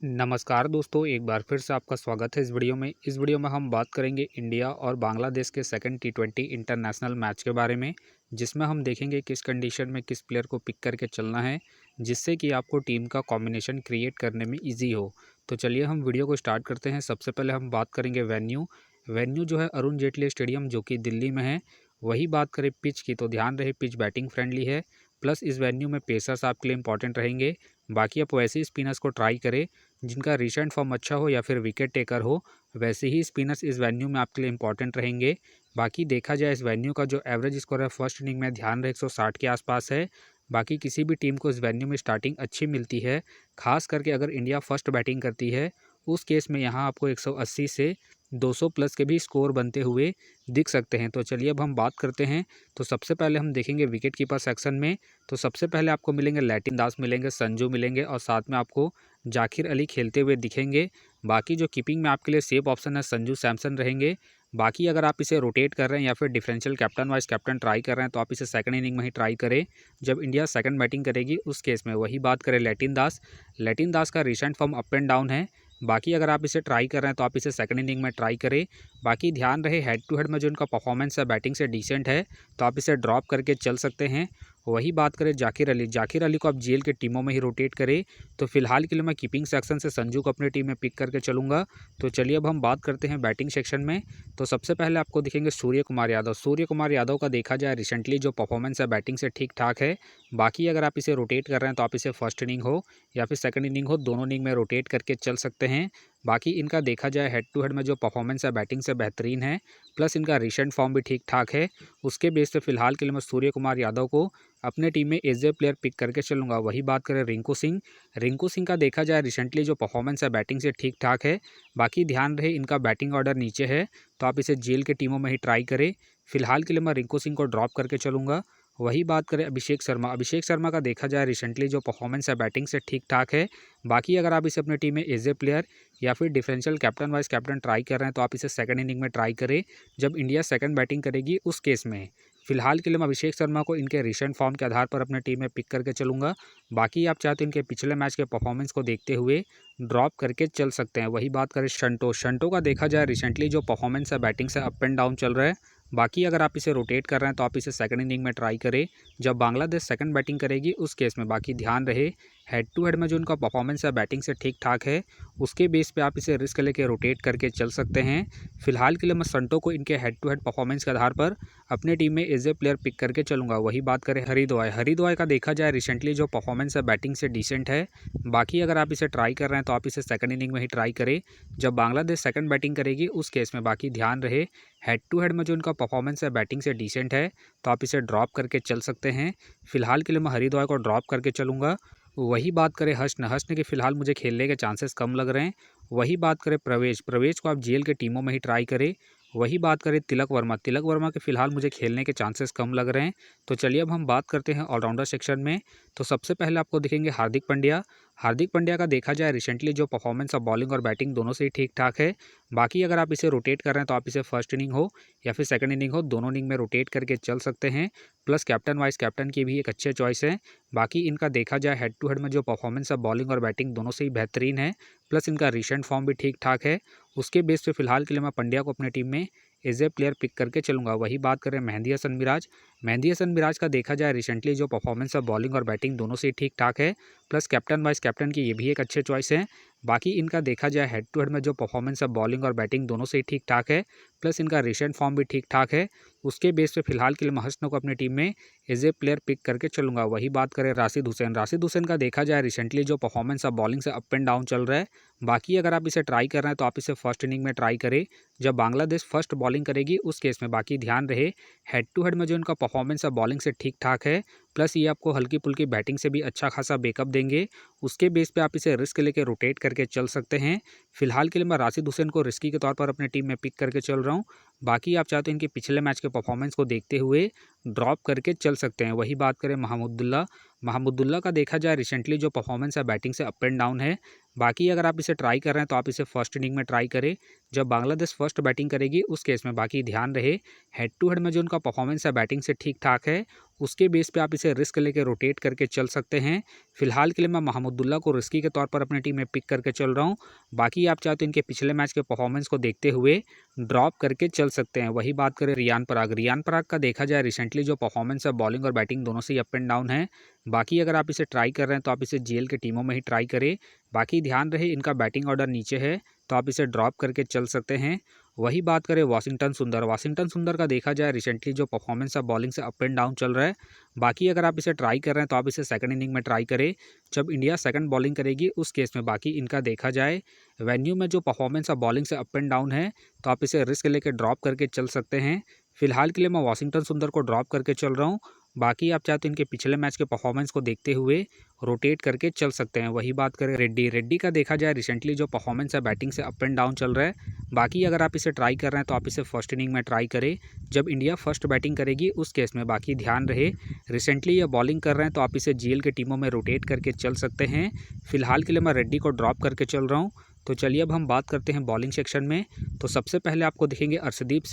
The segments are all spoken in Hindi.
नमस्कार दोस्तों, एक बार फिर से आपका स्वागत है इस वीडियो में। इस वीडियो में हम बात करेंगे इंडिया और बांग्लादेश के सेकंड टी20 इंटरनेशनल मैच के बारे में, जिसमें हम देखेंगे किस कंडीशन में किस प्लेयर को पिक करके चलना है, जिससे कि आपको टीम का कॉम्बिनेशन क्रिएट करने में ईजी हो। तो चलिए हम वीडियो को स्टार्ट करते हैं। सबसे पहले हम बात करेंगे वेन्यू। वेन्यू जो है अरुण जेटली स्टेडियम, जो कि दिल्ली में है। वही बात करें पिच की, तो ध्यान रहे पिच बैटिंग फ्रेंडली है, प्लस इस वेन्यू में पेसर्स आपके लिए इंपॉर्टेंट रहेंगे। बाकी आप वैसे ही स्पिनर्स को ट्राई करें जिनका रिसेंट फॉर्म अच्छा हो या फिर विकेट टेकर हो। वैसे ही स्पिनर्स इस वेन्यू में आपके लिए इंपॉर्टेंट रहेंगे। बाकी देखा जाए इस वेन्यू का जो एवरेज स्कोर है फर्स्ट इनिंग में, ध्यान रहे 160 के आसपास है। बाकी किसी भी टीम को इस वेन्यू में स्टार्टिंग अच्छी मिलती है, खास करके अगर इंडिया फर्स्ट बैटिंग करती है, उस केस में यहाँ आपको 180 से 200 प्लस के भी स्कोर बनते हुए दिख सकते हैं। तो चलिए अब हम बात करते हैं। तो सबसे पहले हम देखेंगे विकेट कीपर सेक्शन में। तो सबसे पहले आपको मिलेंगे लैटिन दास मिलेंगे, संजू मिलेंगे और साथ में आपको जाकिर अली खेलते हुए दिखेंगे। बाकी जो कीपिंग में आपके लिए सेफ ऑप्शन है संजू सैमसन रहेंगे। बाकी अगर आप इसे रोटेट कर रहे हैं या फिर differential captain vice captain try कर रहे हैं, तो आप इसे सेकंड इनिंग में ही ट्राई करें जब इंडिया सेकंड बैटिंग करेगी उस केस में। वही बात करें लैटिन दास। लैटिन दास का recent form up and down है। बाकी अगर आप इसे ट्राई कर रहे हैं तो आप इसे सेकंड इनिंग में ट्राई करें। बाकी ध्यान रहे हेड टू हेड में जो इनका परफॉर्मेंस है बैटिंग से डिसेंट है, तो आप इसे ड्रॉप करके चल सकते हैं। वही बात करें जाकिर अली। जाकिर अली को आप जेल के टीमों में ही रोटेट करें। तो फिलहाल के लिए मैं कीपिंग सेक्शन से संजू को अपनी टीम में पिक करके चलूँगा। तो चलिए अब हम बात करते हैं बैटिंग सेक्शन में। तो सबसे पहले आपको दिखेंगे सूर्य कुमार यादव। सूर्य कुमार यादव का देखा जाए रिसेंटली जो परफॉर्मेंस है बैटिंग से ठीक ठाक है। बाकी अगर आप इसे रोटेट कर रहे हैं तो आप इसे फर्स्ट इनिंग हो या फिर सेकंड इनिंग हो, दोनों इनिंग में रोटेट करके चल सकते हैं। बाकी इनका देखा जाए हेड टू हेड में जो परफॉर्मेंस है बैटिंग से बेहतरीन है, प्लस इनका रिसेंट फॉर्म भी ठीक ठाक है। उसके बेस पे फिलहाल के लिए मैं सूर्य कुमार यादव को अपने टीम में एज ए प्लेयर पिक करके चलूँगा। वही बात करें रिंकू सिंह। रिंकू सिंह का देखा जाए रिसेंटली जो परफॉर्मेंस है बैटिंग से ठीक ठाक है। बाकी ध्यान रहे इनका बैटिंग ऑर्डर नीचे है, तो आप इसे जेल के टीमों में ही ट्राई करें। फिलहाल के लिए मैं रिंकू सिंह को ड्रॉप करके चलूँगा। वही बात करें अभिषेक शर्मा। अभिषेक शर्मा का देखा जाए रिसेंटली जो परफॉर्मेंस है बैटिंग से ठीक ठाक है। बाकी अगर आप इसे अपनी टीम में एज ए प्लेयर या फिर differential captain vice captain try कर रहे हैं, तो आप इसे सेकंड इनिंग में ट्राई करें जब इंडिया सेकंड बैटिंग करेगी उस केस में। फिलहाल के लिए मैं अभिषेक शर्मा को इनके रिसेंट फॉर्म के आधार पर अपने टीम में पिक करके चलूँगा। बाकी आप चाहे तो इनके पिछले मैच के परफॉर्मेंस को देखते हुए ड्रॉप करके चल सकते हैं। वही बात करें शंटो। शंटो का देखा जाए रिसेंटली जो परफॉर्मेंस है बैटिंग से अप एंड डाउन चल रहा है। बाकी अगर आप इसे रोटेट कर रहे हैं तो आप इसे सेकंड इनिंग में ट्राई करें जब बांग्लादेश सेकंड बैटिंग करेगी उस केस में। बाकी ध्यान रहे हेड टू हेड में जो उनका परफॉर्मेंस है बैटिंग से ठीक ठाक है, उसके बेस पे आप इसे रिस्क लेके रोटेट करके चल सकते हैं। फिलहाल के लिए मैं संटो को इनके हेड टू हेड परफॉर्मेंस के आधार पर अपने टीम में एज ए प्लेयर पिक करके चलूँगा। वही बात करें हरिद्वार। हरिद्वार का देखा जाए रिसेंटली जो परफॉर्मेंस है बैटिंग से डिसेंट है। बाकी अगर आप इसे ट्राई कर रहे हैं तो आप इसे सेकंड इनिंग में ही ट्राई करें जब बांग्लादेश सेकंड बैटिंग करेगी उस केस में। बाकी ध्यान रहे हेड टू हेड में जो इनका परफॉर्मेंस है बैटिंग से डिसेंट है, तो आप इसे ड्रॉप करके चल सकते हैं। फिलहाल के लिए मैं हरिद्वार को ड्रॉप करके चलूँगा। वही बात करें हर्षन। हर्षन के फिलहाल मुझे खेलने के चांसेस कम लग रहे हैं। वही बात करें प्रवेश। प्रवेश को आप जेल के टीमों में ही ट्राई करें। वही बात करें तिलक वर्मा। तिलक वर्मा के फिलहाल मुझे खेलने के चांसेस कम लग रहे हैं। तो चलिए अब हम बात करते हैं ऑलराउंडर सेक्शन में। तो सबसे पहले आपको दिखेंगे हार्दिक पांड्या। हार्दिक पांड्या का देखा जाए रिसेंटली जो परफॉर्मेंस है बॉलिंग और बैटिंग दोनों से ही ठीक ठाक है। बाकी अगर आप इसे रोटेट कर रहे हैं तो आप इसे फर्स्ट इनिंग हो या फिर सेकंड इनिंग हो, दोनों इनिंग में रोटेट करके चल सकते हैं। प्लस कैप्टन वाइस कैप्टन की भी एक अच्छे चॉइस है। बाकी इनका देखा जाए हेड टू हेड में जो परफॉर्मेंस है बॉलिंग और बैटिंग दोनों से ही बेहतरीन है, प्लस इनका रिसेंट फॉर्म भी ठीक ठाक है। उसके बेस पे फिलहाल के लिए मैं पंड्या को अपनी टीम में एज ए प्लेयर पिक करके चलूँगा। वही बात करें मेहंदी हसन मिराज। मेहंदी हसन मिराज का देखा जाए रिसेंटली जो परफॉर्मेंस है बॉलिंग और बैटिंग दोनों से ही ठीक ठाक है, प्लस कैप्टन वाइस कैप्टन की ये भी एक अच्छे चॉइस है। बाकी इनका देखा जाए हेड टू हेड में जो परफॉर्मेंस है बॉलिंग और बैटिंग दोनों से ही ठीक ठाक है, प्लस इनका रिसेंट फॉर्म भी ठीक ठाक है। उसके बेस पे फिलहाल के लिए मैं हसन को अपनी टीम में एज ए प्लेयर पिक करके चलूँगा। वही बात करें राशिद हुसैन। राशिद हुसैन का देखा जाए रिसेंटली जो परफॉर्मेंस है बॉलिंग से अप एंड डाउन चल रहा है। बाकी अगर आप इसे ट्राई कर रहे हैं तो आप इसे फर्स्ट इनिंग में ट्राई करें जब बांग्लादेश फर्स्ट बॉलिंग करेगी उस केस में। बाकी ध्यान रहे हेड टू हेड में जो इनका परफॉर्मेंस है बॉलिंग से ठीक ठाक है, प्लस ये आपको हल्की पुल्की बैटिंग से भी अच्छा खासा बैकअप देंगे। उसके बेस पे आप इसे रिस्क लेके रोटेट करके चल सकते हैं। फिलहाल के लिए मैं राशिद हुसैन को रिस्की के तौर पर अपनी टीम में पिक करके चल रहा हूँ। बाकी आप चाहते हैं इनके पिछले मैच के परफॉर्मेंस को देखते हुए ड्रॉप करके चल सकते हैं। वही बात करें महमूदुल्लाह। महमूदुल्लाह का देखा जाए रिसेंटली जो परफॉर्मेंस है बैटिंग से अप एंड डाउन है। बाकी अगर आप इसे ट्राई कर रहे हैं तो आप इसे फर्स्ट इनिंग में ट्राई करें जब बांग्लादेश फर्स्ट बैटिंग करेगी उस केस में। बाकी ध्यान रहे हेड टू हेड में जो उनका परफॉर्मेंस है बैटिंग से ठीक ठाक है, उसके बेस पे आप इसे रिस्क लेके रोटेट करके चल सकते हैं। फिलहाल के लिए मैं महमुदुल्लाह को रिस्की के तौर पर अपनी टीम में पिक करके चल रहा हूँ। बाकी आप चाहे तो इनके पिछले मैच के परफॉर्मेंस को देखते हुए ड्रॉप करके चल सकते हैं। वही बात करें रियान पराग का देखा जाए रिसेंटली जो परफॉर्मेंस है बॉलिंग और बैटिंग दोनों से ही अप एंड डाउन है। बाकी अगर आप इसे ट्राई कर रहे हैं तो आप इसे जीएल के टीमों में ही ट्राई करें। बाकी ध्यान रहे इनका बैटिंग ऑर्डर नीचे है तो आप इसे ड्रॉप करके चल सकते हैं। वही बात करें वाशिंगटन सुंदर का देखा जाए रिसेंटली जो परफॉर्मेंस है बॉलिंग से अप एंड डाउन चल रहा है। बाकी अगर आप इसे ट्राई कर रहे हैं तो आप इसे सेकंड इनिंग में ट्राई करें जब इंडिया सेकंड बॉलिंग करेगी उस केस में। बाकी इनका देखा जाए वेन्यू में जो परफॉर्मेंस है बॉलिंग से अप एंड डाउन है तो आप इसे रिस्क लेके ड्रॉप करके चल सकते हैं। फिलहाल के लिए मैं वाशिंगटन सुंदर को ड्रॉप करके चल रहा हूँ। बाकी आप चाहे तो इनके पिछले मैच के परफॉर्मेंस को देखते हुए रोटेट करके चल सकते हैं। वही बात करें रेड्डी का देखा जाए रिसेंटली जो परफॉर्मेंस है बैटिंग से अप एंड डाउन चल रहा है। बाकी अगर आप इसे ट्राई कर रहे हैं तो आप इसे फर्स्ट इनिंग में ट्राई करें जब इंडिया फर्स्ट बैटिंग करेगी उस केस में। बाकी ध्यान रहे रिसेंटली ये बॉलिंग कर रहे हैं तो आप इसे जीएल के टीमों में रोटेट करके चल सकते हैं। फिलहाल के लिए मैं रेड्डी को ड्रॉप करके चल रहा हूँ। तो चलिए अब हम बात करते हैं बॉलिंग सेक्शन में। तो सबसे पहले आपको दिखेंगे अर्शदीप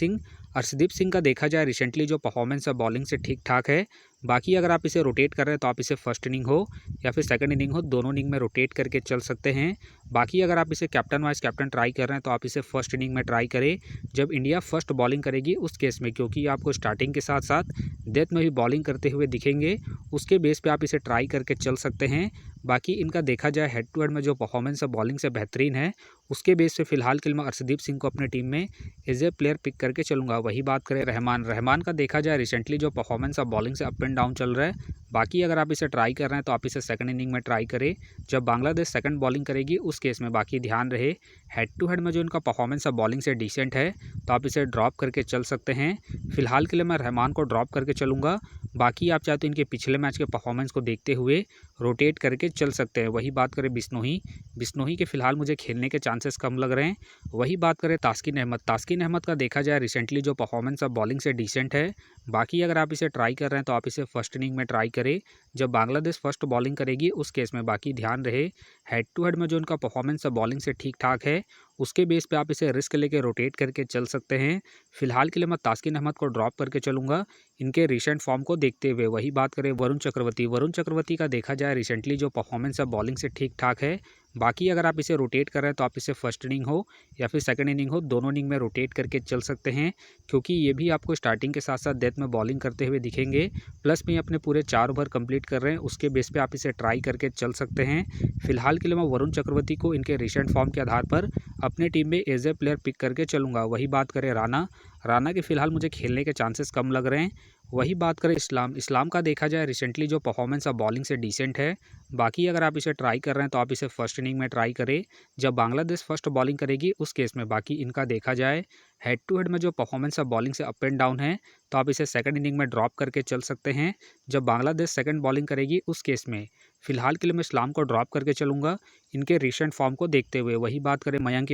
सिंह का देखा जाए रिसेंटली जो परफॉर्मेंस है बॉलिंग से ठीक ठाक है। बाकी अगर आप इसे रोटेट कर रहे हैं तो आप इसे फर्स्ट इनिंग हो या फिर सेकंड इनिंग हो दोनों इनिंग में रोटेट करके चल सकते हैं। बाकी अगर आप इसे कैप्टन वाइस कैप्टन ट्राई कर रहे हैं तो आप इसे फर्स्ट इनिंग में ट्राई करें जब इंडिया फर्स्ट बॉलिंग करेगी उस केस में, क्योंकि आपको स्टार्टिंग के साथ साथ डेथ में भी बॉलिंग करते हुए दिखेंगे। उसके बेस पे आप इसे ट्राई करके चल सकते हैं। बाकी इनका देखा जाए हेड टू हेड में जो परफॉर्मेंस है बॉलिंग से बेहतरीन है, उसके बेस पे फिलहाल के लिए मैं अर्शदीप सिंह को अपने टीम में एज ए प्लेयर पिक करके चलूंगा। वही बात करें रहमान का देखा जाए रिसेंटली जो परफॉर्मेंस है बॉलिंग से अप एंड डाउन चल रहा है। बाकी अगर आप इसे ट्राई कर रहे हैं तो आप इसे सेकंड इनिंग में ट्राई करें जब बांग्लादेश सेकंड बॉलिंग करेगी उस केस में। बाकी ध्यान रहे हेड टू हेड में जो इनका परफॉर्मेंस है बॉलिंग से डिसेंट है तो आप इसे ड्रॉप करके चल सकते हैं। फिलहाल के लिए मैं रहमान को ड्रॉप करके चलूँगा। बाकी आप चाहे तो इनके पिछले मैच के परफॉर्मेंस को देखते हुए रोटेट करके चल सकते हैं। वही बात करें बिश्नोई के फिलहाल मुझे खेलने के चांसेस कम लग रहे हैं। वही बात करें तास्किन अहमद का देखा जाए रिसेंटली जो परफॉर्मेंस है बॉलिंग से डिसेंट है। बाकी अगर आप इसे ट्राई कर रहे हैं तो आप इसे फर्स्ट इनिंग में ट्राई करें जब बांग्लादेश फर्स्ट बॉलिंग करेगी उस केस में। बाकी ध्यान रहे हेड टू हेड में जो उनका परफॉर्मेंस है बॉलिंग से ठीक ठाक है, उसके बेस पे आप इसे रिस्क लेके रोटेट करके चल सकते हैं। फिलहाल के लिए मैं तास्किन अहमद को ड्रॉप करके चलूँगा इनके रिसेंट फॉर्म को देखते हुए। वही बात करें वरुण चक्रवर्ती का देखा जाए रिसेंटली जो परफॉर्मेंस है बॉलिंग से ठीक ठाक है। बाकी अगर आप इसे रोटेट कर रहे हैं तो आप इसे फर्स्ट इनिंग हो या फिर सेकंड इनिंग हो दोनों इनिंग में रोटेट करके चल सकते हैं, क्योंकि ये भी आपको स्टार्टिंग के साथ साथ डेथ में बॉलिंग करते हुए दिखेंगे। प्लस में अपने पूरे 4 ओवर कंप्लीट कर रहे हैं, उसके बेस पे आप इसे ट्राई करके चल सकते हैं। फिलहाल के लिए मैं वरुण चक्रवर्ती को इनके रिसेंट फॉर्म के आधार पर अपने टीम में एज ए प्लेयर पिक करके चलूँगा। वही बात करें राना के फिलहाल मुझे खेलने के चांसेस कम लग रहे हैं। वही बात करें इस्लाम का देखा जाए रिसेंटली जो परफॉर्मेंस है बॉलिंग से डिसेंट है। बाकी अगर आप इसे ट्राई कर रहे हैं तो आप इसे फर्स्ट इनिंग में ट्राई करें जब बांग्लादेश फर्स्ट बॉलिंग करेगी उस केस में। बाकी इनका देखा जाए हेड टू हेड में जो परफॉर्मेंस है बॉलिंग से अप एंड डाउन है तो आप इसे सेकंड इनिंग में ड्रॉप करके चल सकते हैं जब बांग्लादेश सेकंड बॉलिंग करेगी उस केस में। फिलहाल के लिए मैं इस्लाम को ड्रॉप करके चलूँगा इनके रिसेंट फॉर्म को देखते हुए। वही बात करें मयंक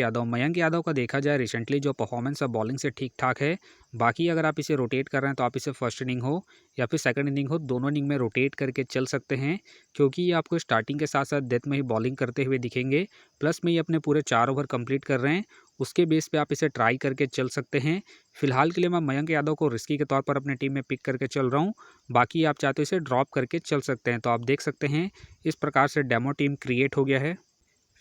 यादव का देखा जाए रिसेंटली जो परफॉर्मेंस है बॉलिंग से ठीक ठाक है। बाकी अगर आप इसे रोटेट कर रहे हैं तो आप इसे फर्स्ट इनिंग हो या फिर सेकंड इनिंग हो दोनों इनिंग में रोटेट करके चल सकते हैं, क्योंकि ये आपको स्टार्टिंग के साथ साथ डेथ में ही बॉलिंग करते हुए दिखेंगे। प्लस में ये अपने पूरे 4 ओवर कंप्लीट कर रहे हैं, उसके बेस पे आप इसे ट्राई करके चल सकते हैं। फिलहाल के लिए मैं मयंक यादव को रिस्की के तौर पर अपनी टीम में पिक करके चल रहा हूँ। बाकी आप चाहते हो इसे ड्रॉप करके चल सकते हैं। तो आप देख सकते हैं इस प्रकार से डेमो टीम क्रिएट हो गया है।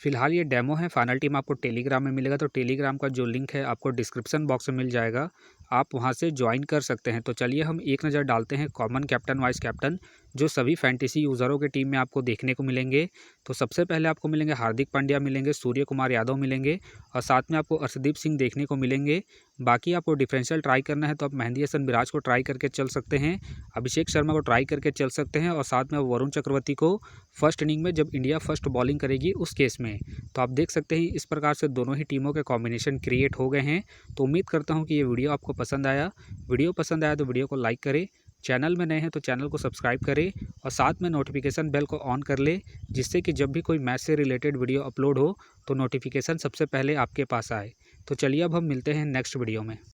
फिलहाल ये डेमो है, फाइनल टीम आपको टेलीग्राम में मिलेगा, तो टेलीग्राम का जो लिंक है आपको डिस्क्रिप्शन बॉक्स में मिल जाएगा, आप वहां से ज्वाइन कर सकते हैं। तो चलिए हम एक नज़र डालते हैं कॉमन कैप्टन वाइस कैप्टन जो सभी फैंटेसी यूज़रों के टीम में आपको देखने को मिलेंगे। तो सबसे पहले आपको मिलेंगे हार्दिक पांड्या मिलेंगे, सूर्य कुमार यादव मिलेंगे और साथ में आपको अर्शदीप सिंह देखने को मिलेंगे। बाकी आपको डिफरेंशियल ट्राई करना है तो आप मेहंदी हसन मिराज को ट्राई करके चल सकते हैं, अभिषेक शर्मा को ट्राई करके चल सकते हैं और साथ में वरुण चक्रवर्ती को फर्स्ट इनिंग में जब इंडिया फर्स्ट बॉलिंग करेगी उस केस में। तो आप देख सकते हैं इस प्रकार से दोनों ही टीमों के कॉम्बिनेशन क्रिएट हो गए हैं। तो उम्मीद करता हूँ कि ये वीडियो आपको पसंद आया। वीडियो पसंद आया तो वीडियो को लाइक करें, चैनल में नए हैं तो चैनल को सब्सक्राइब करें और साथ में नोटिफिकेशन बेल को ऑन कर ले, जिससे कि जब भी कोई मैच से रिलेटेड वीडियो अपलोड हो तो नोटिफिकेशन सबसे पहले आपके पास आए। तो चलिए अब हम मिलते हैं नेक्स्ट वीडियो में।